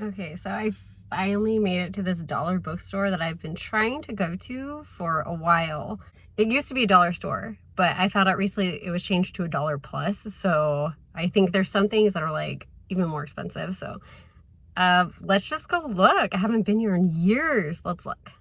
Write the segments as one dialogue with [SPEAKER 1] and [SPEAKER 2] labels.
[SPEAKER 1] Okay, so I finally made it to this dollar bookstore that I've been trying to go to for a while. It used to be a dollar store, but I found out recently it was changed to a dollar plus. So I think there's some things that are like even more expensive. So let's just go look. I haven't been here in years. Let's look.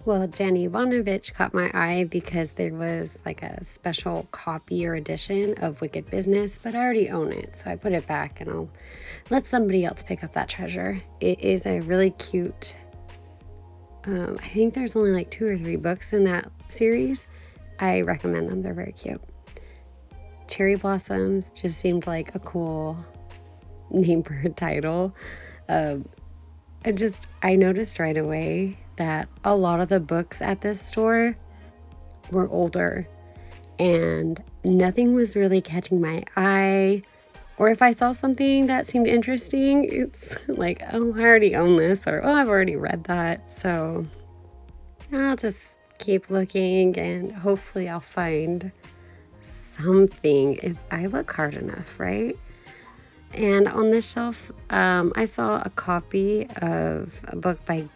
[SPEAKER 1] Well, Jenny Ivanovich caught my eye because there was like a special copy or edition of Wicked Business, but I already own it, so I put it back and I'll let somebody else pick up that treasure. It is a really cute, I think there's only like 2 or 3 books in that series. I recommend them, they're very cute. Cherry Blossoms just seemed like a cool name for a title. I noticed right away that a lot of the books at this store were older and nothing was really catching my eye. Or if I saw something that seemed interesting, it's like, oh, I already own this, or oh, I've already read that. So I'll just keep looking and hopefully I'll find something if I look hard enough, right? And on this shelf, I saw a copy of a book by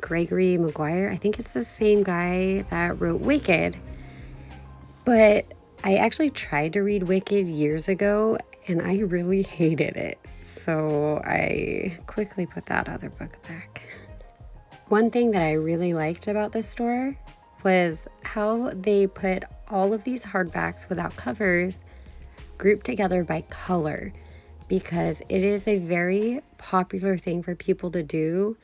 [SPEAKER 1] Gregory Maguire. I think it's the same guy that wrote Wicked. But I actually tried to read Wicked years ago, and I really hated it. So I quickly put that other book back. One thing that I really liked about this store was how they put all of these hardbacks without covers grouped together by color, because it is a very popular thing for people to do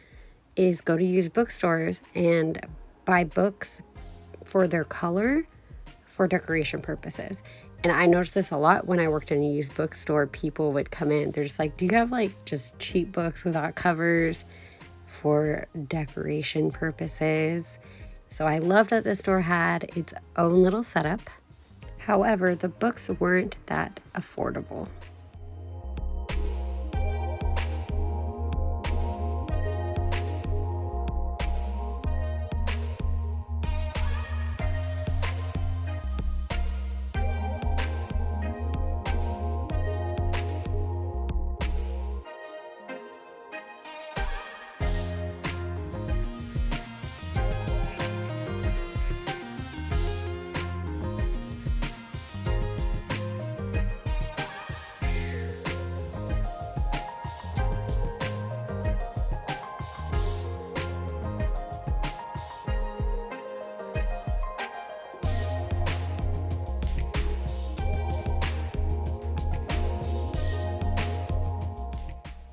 [SPEAKER 1] is go to used bookstores and buy books for their color for decoration purposes. And I noticed this a lot when I worked in a used bookstore. People would come in, they're just like, do you have like just cheap books without covers for decoration purposes? So I love that the store had its own little setup. However, the books weren't that affordable.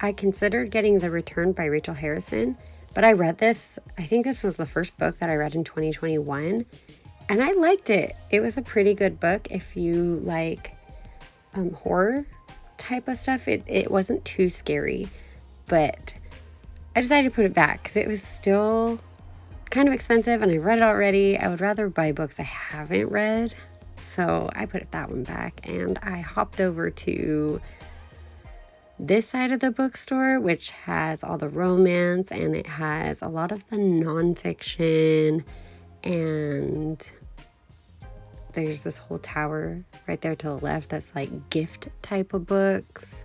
[SPEAKER 1] I considered getting The Return by Rachel Harrison, but I read this, I think this was the first book that I read in 2021, and I liked it. It was a pretty good book if you like horror type of stuff. It wasn't too scary, but I decided to put it back because it was still kind of expensive and I read it already. I would rather buy books I haven't read, so I put that one back and I hopped over to this side of the bookstore, which has all the romance and it has a lot of the nonfiction, and there's this whole tower right there to the left that's like gift type of books.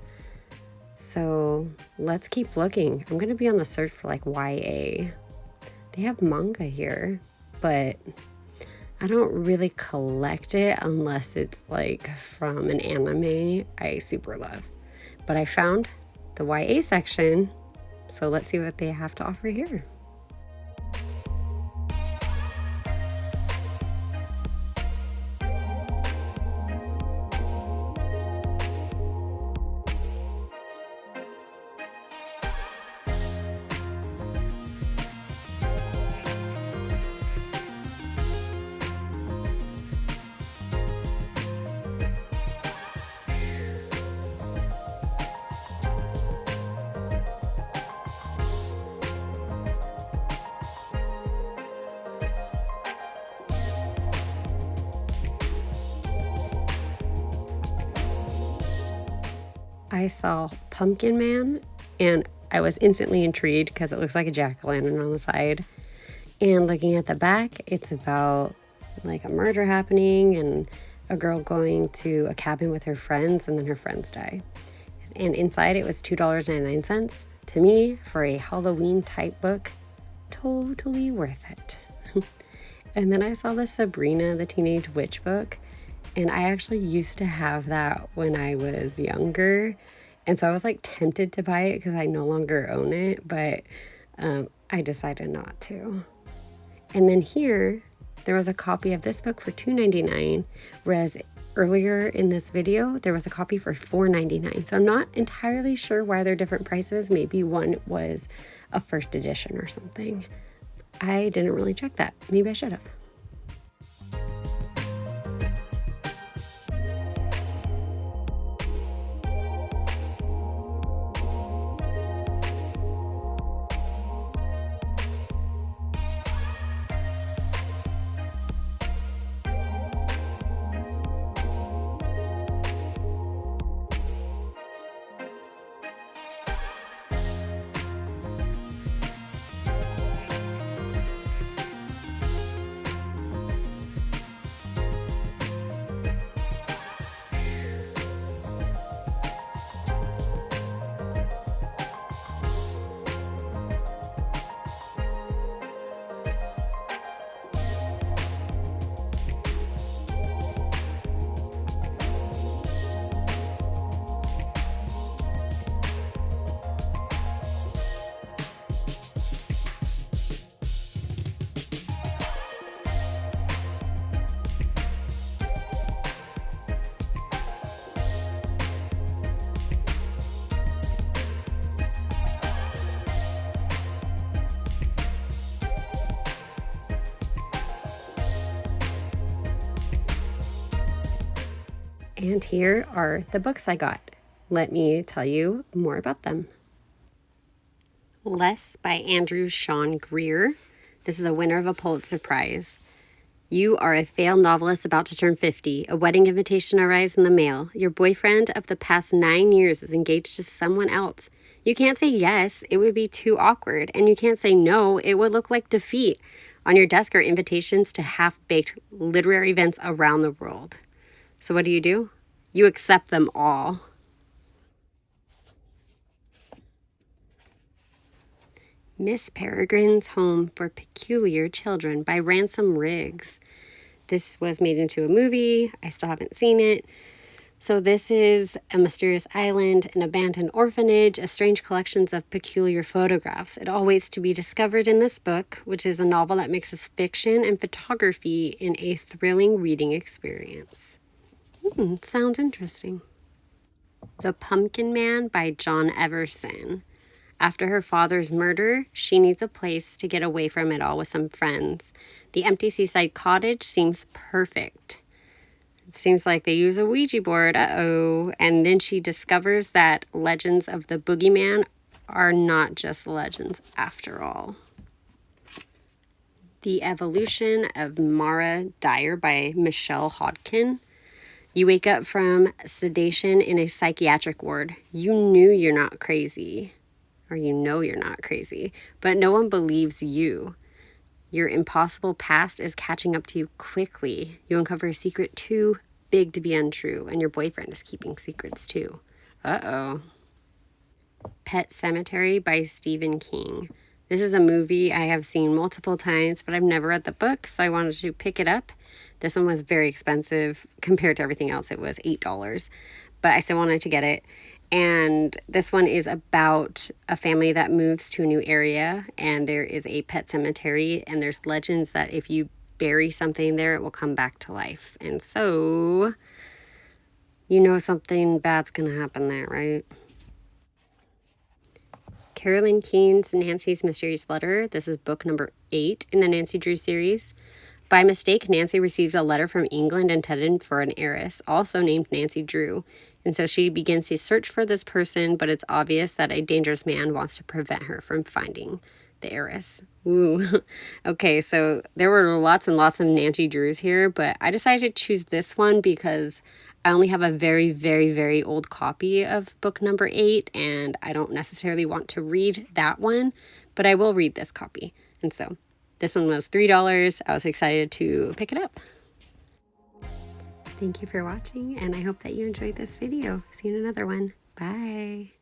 [SPEAKER 1] So let's keep looking. I'm gonna be on the search for like YA. They have manga here, but I don't really collect it unless it's like from an anime I super love. But I found the YA section, so let's see what they have to offer here. I saw Pumpkin Man, and I was instantly intrigued because it looks like a jack-o'-lantern on the side. And looking at the back, it's about like a murder happening and a girl going to a cabin with her friends, and then her friends die. And inside it was $2.99. To me, for a Halloween type book, totally worth it. And then I saw the Sabrina, the Teenage Witch book, and I actually used to have that when I was younger. And so I was like tempted to buy it because I no longer own it, but I decided not to. And then here, there was a copy of this book for $2.99, whereas earlier in this video, there was a copy for $4.99. So I'm not entirely sure why they're different prices. Maybe one was a first edition or something. I didn't really check that. Maybe I should have. And here are the books I got. Let me tell you more about them. Less by Andrew Sean Greer. This is a winner of a Pulitzer Prize. You are a failed novelist about to turn 50. A wedding invitation arrives in the mail. Your boyfriend of the past 9 years is engaged to someone else. You can't say yes, it would be too awkward. And you can't say no, it would look like defeat. On your desk are invitations to half-baked literary events around the world. So what do? You accept them all. Miss Peregrine's Home for Peculiar Children by Ransom Riggs. This was made into a movie. I still haven't seen it. So this is a mysterious island, an abandoned orphanage, a strange collections of peculiar photographs. It all waits to be discovered in this book, which is a novel that mixes fiction and photography in a thrilling reading experience. Sounds interesting. The Pumpkin Man by John Everson. After her father's murder, she needs a place to get away from it all with some friends. The empty seaside cottage seems perfect. It seems like they use a Ouija board, and then she discovers that legends of the boogeyman are not just legends after all. The Evolution of Mara Dyer by Michelle Hodkin. You wake up from sedation in a psychiatric ward. You knew you're not crazy, or you know you're not crazy, but no one believes you. Your impossible past is catching up to you quickly. You uncover a secret too big to be untrue, and your boyfriend is keeping secrets too. Uh-oh. Pet Sematary by Stephen King. This is a movie I have seen multiple times, but I've never read the book, so I wanted to pick it up. This one was very expensive compared to everything else. It was $8, but I still wanted to get it. And this one is about a family that moves to a new area, and there is a pet cemetery, and there's legends that if you bury something there, it will come back to life. And so, you know something bad's going to happen there, right? Carolyn Keene's Nancy's Mysterious Letter. This is book number 8 in the Nancy Drew series. By mistake, Nancy receives a letter from England intended for an heiress, also named Nancy Drew. And so she begins to search for this person, but it's obvious that a dangerous man wants to prevent her from finding the heiress. Ooh. Okay, so there were lots and lots of Nancy Drews here, but I decided to choose this one because I only have a very, very, very old copy of book number 8, and I don't necessarily want to read that one, but I will read this copy. And so this one was $3. I was excited to pick it up. Thank you for watching, and I hope that you enjoyed this video. See you in another one. Bye.